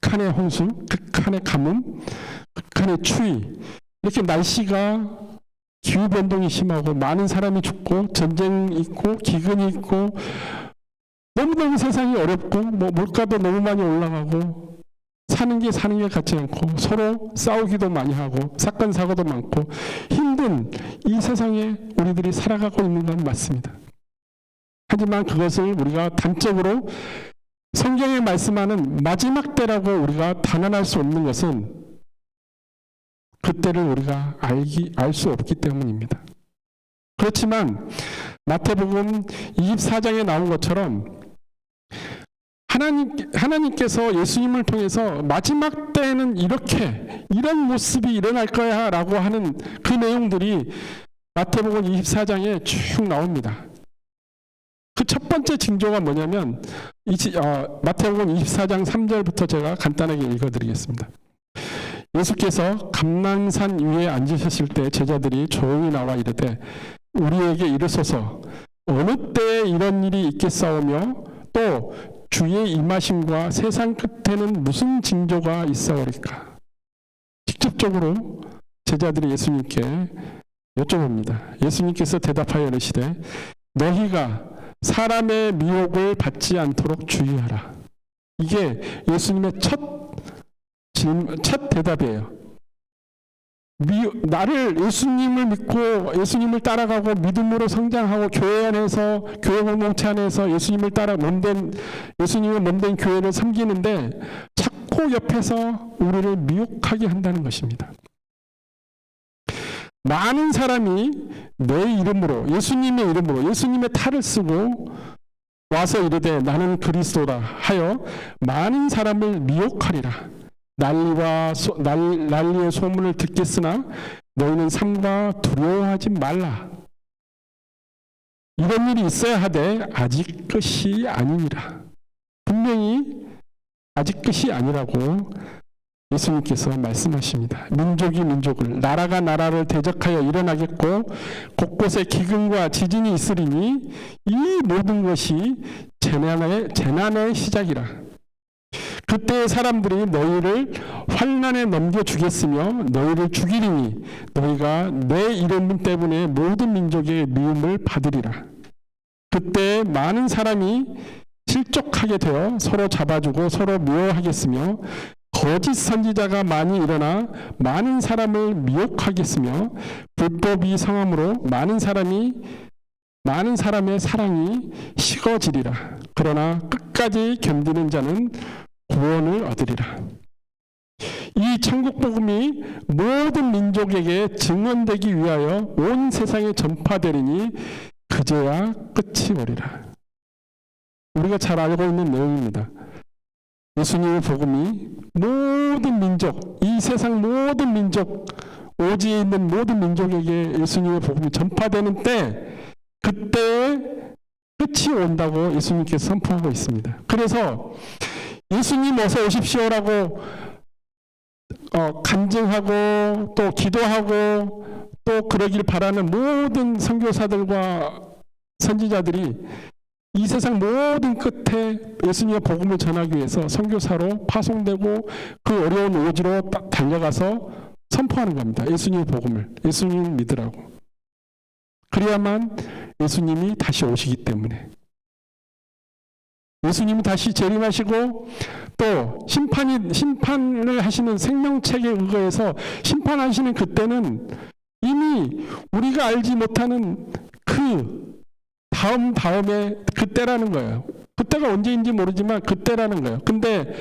극한의 홍수, 극한의 가뭄, 극한의 추위 이렇게 날씨가 기후변동이 심하고 많은 사람이 죽고 전쟁이 있고 기근이 있고 너무너무 세상이 어렵고 물가도 너무 많이 올라가고 사는 게 같지 않고 서로 싸우기도 많이 하고 사건 사고도 많고 힘든 이 세상에 우리들이 살아가고 있는 건 맞습니다. 하지만 그것을 우리가 단적으로 성경에 말씀하는 마지막 때라고 우리가 단언할 수 없는 것은 그때를 우리가 알 수 없기 때문입니다. 그렇지만 마태복음 24장에 나온 것처럼 하나님께서 예수님을 통해서 마지막 때에는 이런 모습이 일어날 거야 라고 하는 그 내용들이 마태복음 24장에 쭉 나옵니다. 그 첫 번째 징조가 뭐냐면 마태복음 24장 3절부터 제가 간단하게 읽어드리겠습니다. 예수께서 감람산 위에 앉으셨을 때 제자들이 조용히 나와 이르되 우리에게 이르소서 어느 때에 이런 일이 있겠사오며 또 주의 임하심과 세상 끝에는 무슨 징조가 있사오리까. 직접적으로 제자들이 예수님께 여쭤봅니다. 예수님께서 대답하여 이르시되 너희가 사람의 미혹을 받지 않도록 주의하라. 이게 예수님의 첫 대답이에요. 예수님을 믿고 예수님을 따라가고 믿음으로 성장하고 교회 안에서 교회 공동체 안에서 예수님을 따라 예수님의 몸된 교회를 섬기는데 자꾸 옆에서 우리를 미혹하게 한다는 것입니다. 많은 사람이 내 이름으로 예수님의 이름으로 예수님의 탈을 쓰고 와서 이르되 나는 그리스도다 하여 많은 사람을 미혹하리라. 난리의 소문을 듣겠으나 너희는 삼가 두려워하지 말라. 이런 일이 있어야 하되 아직 끝이 아니니라. 분명히 아직 끝이 아니라고 예수님께서 말씀하십니다. 민족이 민족을, 나라가 나라를 대적하여 일어나겠고 곳곳에 기근과 지진이 있으리니 이 모든 것이 재난의 시작이라. 그때 사람들이 너희를 환난에 넘겨주겠으며 너희를 죽이리니 너희가 내 이름 때문에 모든 민족의 미움을 받으리라. 그때 많은 사람이 실족하게 되어 서로 잡아주고 서로 미워하겠으며 거짓 선지자가 많이 일어나 많은 사람을 미혹하겠으며 불법이 성함으로 많은 사람의 사랑이 식어지리라. 그러나 끝까지 견디는 자는 구원을 얻으리라. 이 천국 복음이 모든 민족에게 증언되기 위하여 온 세상에 전파되리니 그제야 끝이 오리라. 우리가 잘 알고 있는 내용입니다. 예수님의 복음이 모든 민족, 이 세상 모든 민족, 오지에 있는 모든 민족에게 예수님의 복음이 전파되는 때, 그때에 끝이 온다고 예수님께서 선포하고 있습니다. 그래서 예수님 어서 오십시오라고 간증하고 또 기도하고 또 그러길 바라는 모든 선교사들과 선지자들이 이 세상 모든 끝에 예수님의 복음을 전하기 위해서 선교사로 파송되고 그 어려운 오지로 달려가서 선포하는 겁니다. 예수님의 복음을, 예수님을 믿으라고. 그래야만 예수님이 다시 오시기 때문에. 예수님이 다시 재림하시고 또 심판을 하시는 생명책에 의거해서 심판하시는 그때는 이미 우리가 알지 못하는 그 다음에 그때라는 거예요. 그때가 언제인지 모르지만 그때라는 거예요. 근데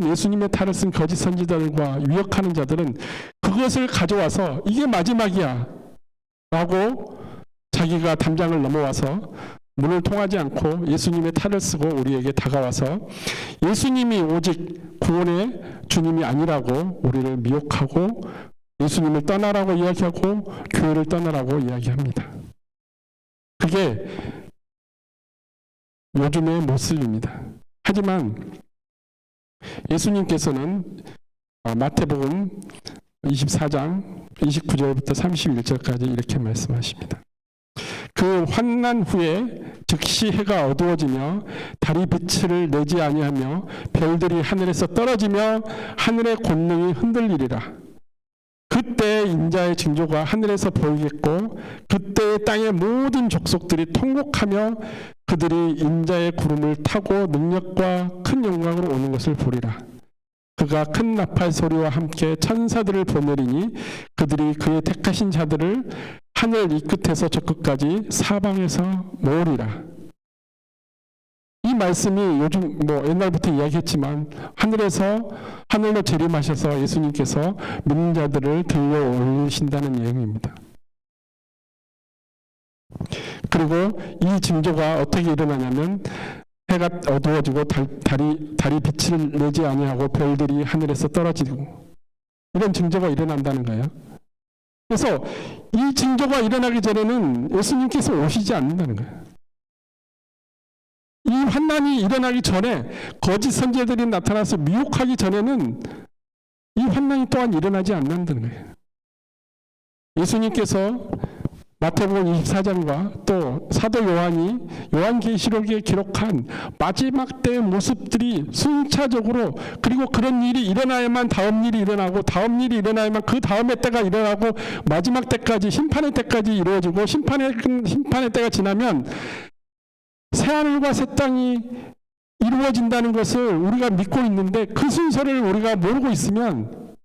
예수님의 탈을 쓴 거짓 선지자들과 위협하는 자들은 그것을 가져와서 이게 마지막이야 라고 자기가 담장을 넘어와서 문을 통하지 않고 예수님의 탈을 쓰고 우리에게 다가와서 예수님이 오직 구원의 주님이 아니라고 우리를 미혹하고 예수님을 떠나라고 이야기하고 교회를 떠나라고 이야기합니다. 그게 요즘의 모습입니다. 하지만 예수님께서는 마태복음 24장 29절부터 31절까지 이렇게 말씀하십니다. 그 환난 후에 즉시 해가 어두워지며 달이 빛을 내지 아니하며 별들이 하늘에서 떨어지며 하늘의 권능이 흔들리리라. 그때 인자의 징조가 하늘에서 보이겠고 그때 땅의 모든 족속들이 통곡하며 그들이 인자의 구름을 타고 능력과 큰 영광으로 오는 것을 보리라. 그가 큰 나팔 소리와 함께 천사들을 보내리니 그들이 그의 택하신 자들을 하늘 이 끝에서 저 끝까지 사방에서 모으리라. 이 말씀이 요즘 옛날부터 이야기했지만 하늘로 재림하셔서 예수님께서 믿는 자들을 들려 올리신다는 내용입니다. 그리고 이 징조가 어떻게 일어나냐면 해가 어두워지고 달이 빛을 내지 아니하고 별들이 하늘에서 떨어지고 이런 징조가 일어난다는 거예요. 그래서 이 징조가 일어나기 전에는 예수님께서 오시지 않는다는 거예요. 이 환난이 일어나기 전에 거짓 선지자들이 나타나서 미혹하기 전에는 이 환난이 또한 일어나지 않는다는 거예요. 예수님께서 마태복음 24장과 또 사도 요한이 요한계시록에 기록한 마지막 때의 모습들이 순차적으로, 그리고 그런 일이 일어나야만 다음 일이 일어나고, 다음 일이 일어나야만 그 다음의 때가 일어나고, 마지막 때까지, 심판의 때까지 이루어지고, 심판의 때가 지나면 새하늘과 새 땅이 이루어진다는 것을 우리가 믿고 있는데, 그 순서를 우리가 모르고 있으면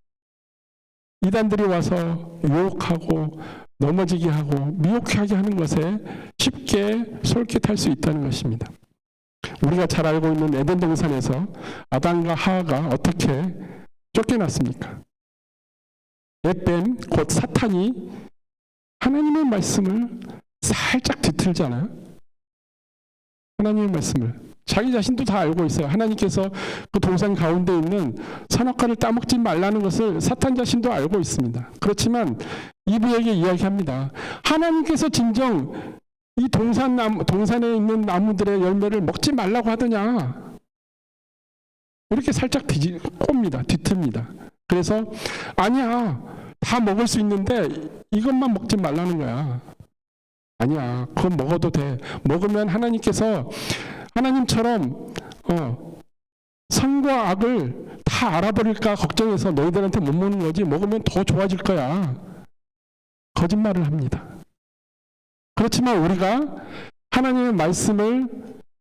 이단들이 와서 유혹하고 넘어지게 하고 미혹하게 하는 것에 쉽게 솔깃할 수 있다는 것입니다. 우리가 잘 알고 있는 에덴 동산에서 아담과 하와가 어떻게 쫓겨났습니까? 옛뱀, 곧 사탄이 하나님의 말씀을 살짝 뒤틀잖아요. 하나님의 말씀을. 자기 자신도 다 알고 있어요. 하나님께서 그 동산 가운데 있는 선악과를 따먹지 말라는 것을 사탄 자신도 알고 있습니다. 그렇지만 이브에게 이야기합니다. 하나님께서 진정 이 동산에 있는 나무들의 열매를 먹지 말라고 하더냐. 이렇게 살짝 꼽니다. 뒤틉니다. 그래서 아니야. 다 먹을 수 있는데 이것만 먹지 말라는 거야. 아니야. 그건 먹어도 돼. 먹으면 하나님처럼 선과 악을 다 알아버릴까 걱정해서 너희들한테 못 먹는 거지, 먹으면 더 좋아질 거야. 거짓말을 합니다. 그렇지만 우리가 하나님의 말씀을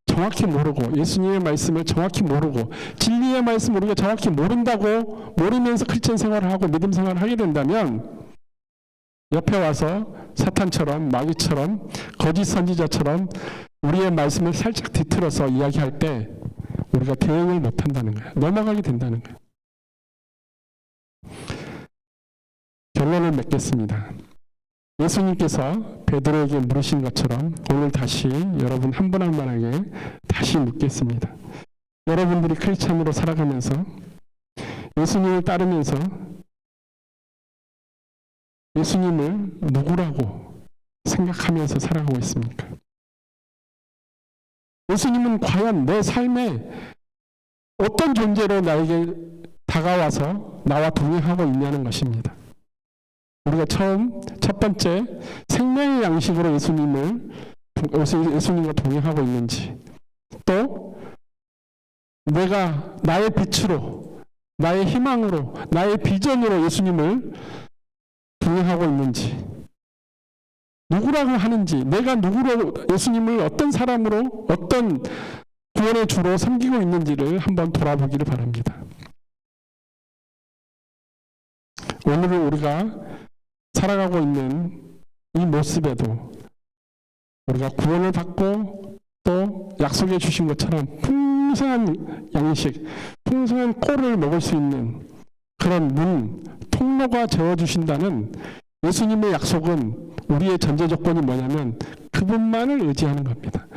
정확히 모르고, 예수님의 말씀을 정확히 모르고, 진리의 말씀을 우리가 정확히 모르면서 크리스천 생활을 하고 믿음 생활을 하게 된다면, 옆에 와서 사탄처럼, 마귀처럼, 거짓 선지자처럼 우리의 말씀을 살짝 뒤틀어서 이야기할 때 우리가 대응을 못한다는 거예요. 넘어가게 된다는 거예요. 결론을 맺겠습니다. 예수님께서 베드로에게 물으신 것처럼 오늘 다시 여러분 한 분 한 분에게 다시 묻겠습니다. 여러분들이 크리스찬으로 살아가면서, 예수님을 따르면서 예수님을 누구라고 생각하면서 살아가고 있습니까? 예수님은 과연 내 삶에 어떤 존재로 나에게 다가와서 나와 동행하고 있냐는 것입니다. 우리가 첫 번째 생명의 양식으로 예수님과 동행하고 있는지, 또 내가 나의 빛으로, 나의 희망으로, 나의 비전으로 예수님을 동행하고 있는지, 누구라고 하는지, 내가 누구로 예수님을 어떤 사람으로, 어떤 구원의 주로 섬기고 있는지를 한번 돌아보기를 바랍니다. 오늘 우리가 살아가고 있는 이 모습에도 우리가 구원을 받고 또 약속해 주신 것처럼 풍성한 양식, 풍성한 꼴을 먹을 수 있는 그런 통로가 되어주신다는 예수님의 약속은, 우리의 전제 조건이 뭐냐면 그분만을 의지하는 겁니다.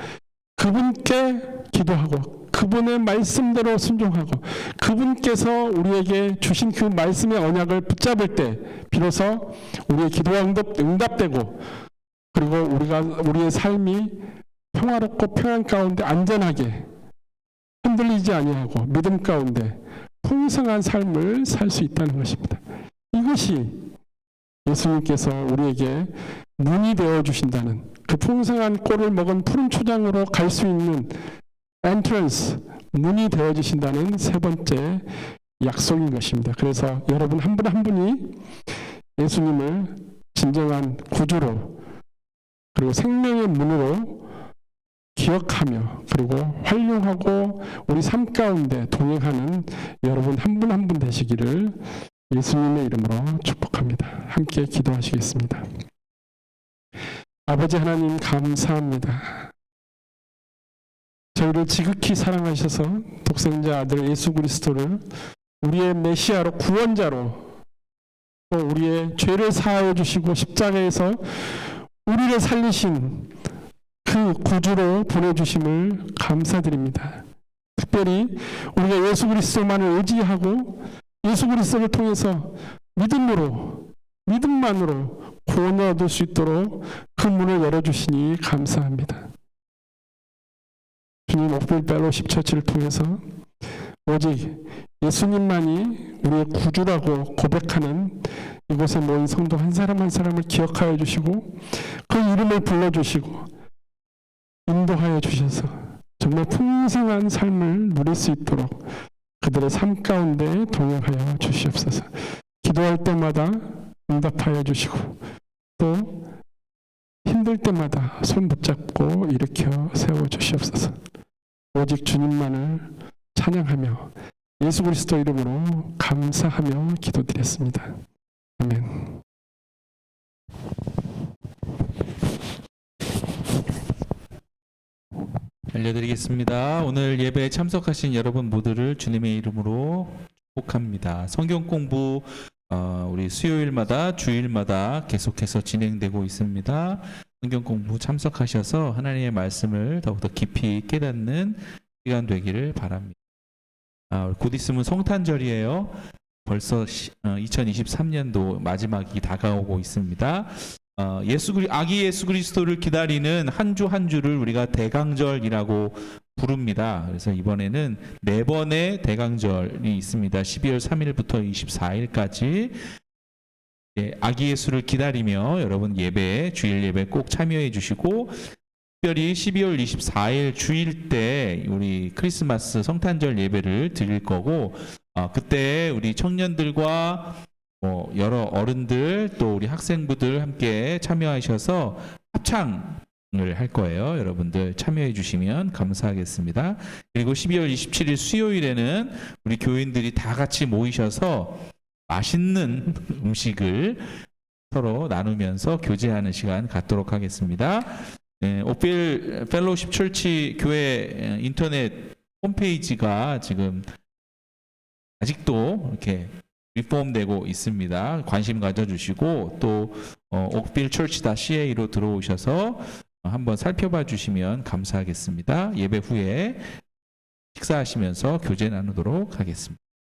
그분께 기도하고 그분의 말씀대로 순종하고 그분께서 우리에게 주신 그 말씀의 언약을 붙잡을 때 비로소 우리의 기도가 응답되고, 그리고 우리의 삶이 평화롭고 평안 가운데 안전하게 흔들리지 아니하고 믿음 가운데 풍성한 삶을 살 수 있다는 것입니다. 이것이 예수님께서 우리에게 문이 되어 주신다는, 그 풍성한 꼴을 먹은 푸른 초장으로 갈 수 있는 엔트런스, 문이 되어 주신다는 세 번째 약속인 것입니다. 그래서 여러분 한 분 한 분이 예수님을 진정한 구주로, 그리고 생명의 문으로 기억하며, 그리고 활용하고 우리 삶 가운데 동행하는 여러분 한 분 한 분 되시기를 예수님의 이름으로 축복합니다. 함께 기도하시겠습니다. 아버지 하나님, 감사합니다. 저희를 지극히 사랑하셔서 독생자 아들 예수 그리스도를 우리의 메시아로, 구원자로, 또 우리의 죄를 사하여 주시고 십자가에서 우리를 살리신 그 구주로 보내주심을 감사드립니다. 특별히 우리가 예수 그리스도만을 의지하고 예수 그리스도를 통해서 믿음만으로 구원을 얻을 수 있도록 그 문을 열어주시니 감사합니다. 주님, 오픈 펠로십 처치를 통해서 오직 예수님만이 우리의 구주라고 고백하는 이곳에 모인 성도 한 사람 한 사람을 기억하여 주시고 그 이름을 불러주시고 인도하여 주셔서 정말 풍성한 삶을 누릴 수 있도록 그들의 삶 가운데 동행하여 주시옵소서. 기도할 때마다 응답하여 주시고 또 힘들 때마다 손 붙잡고 일으켜 세워 주시옵소서. 오직 주님만을 찬양하며 예수 그리스도 이름으로 감사하며 기도드렸습니다. 아멘. 알려드리겠습니다. 오늘 예배에 참석하신 여러분 모두를 주님의 이름으로 축복합니다. 성경 공부 우리 수요일마다 주일마다 계속해서 진행되고 있습니다. 성경 공부 참석하셔서 하나님의 말씀을 더욱더 깊이 깨닫는 시간 되기를 바랍니다. 곧 있으면 성탄절이에요. 벌써 2023년도 마지막이 다가오고 있습니다. 아기 예수 그리스도를 기다리는 한 주 한 주를 우리가 대강절이라고 부릅니다. 그래서 이번에는 4번의 대강절이 있습니다. 12월 3일부터 24일까지 아기 예수를 기다리며 여러분 예배, 주일 예배 꼭 참여해 주시고 특별히 12월 24일 주일 때 우리 크리스마스 성탄절 예배를 드릴 거고 그때 우리 청년들과 여러 어른들 또 우리 학생부들 함께 참여하셔서 합창을 할 거예요. 여러분들 참여해 주시면 감사하겠습니다. 그리고 12월 27일 수요일에는 우리 교인들이 다 같이 모이셔서 맛있는 음식을 서로 나누면서 교제하는 시간 갖도록 하겠습니다. 옥빌 펠로우십 철치 교회 인터넷 홈페이지가 지금 아직도 이렇게 리폼되고 있습니다. 관심 가져주시고 또 oakvillechurch.ca로 들어오셔서 한번 살펴봐 주시면 감사하겠습니다. 예배 후에 식사하시면서 교제 나누도록 하겠습니다.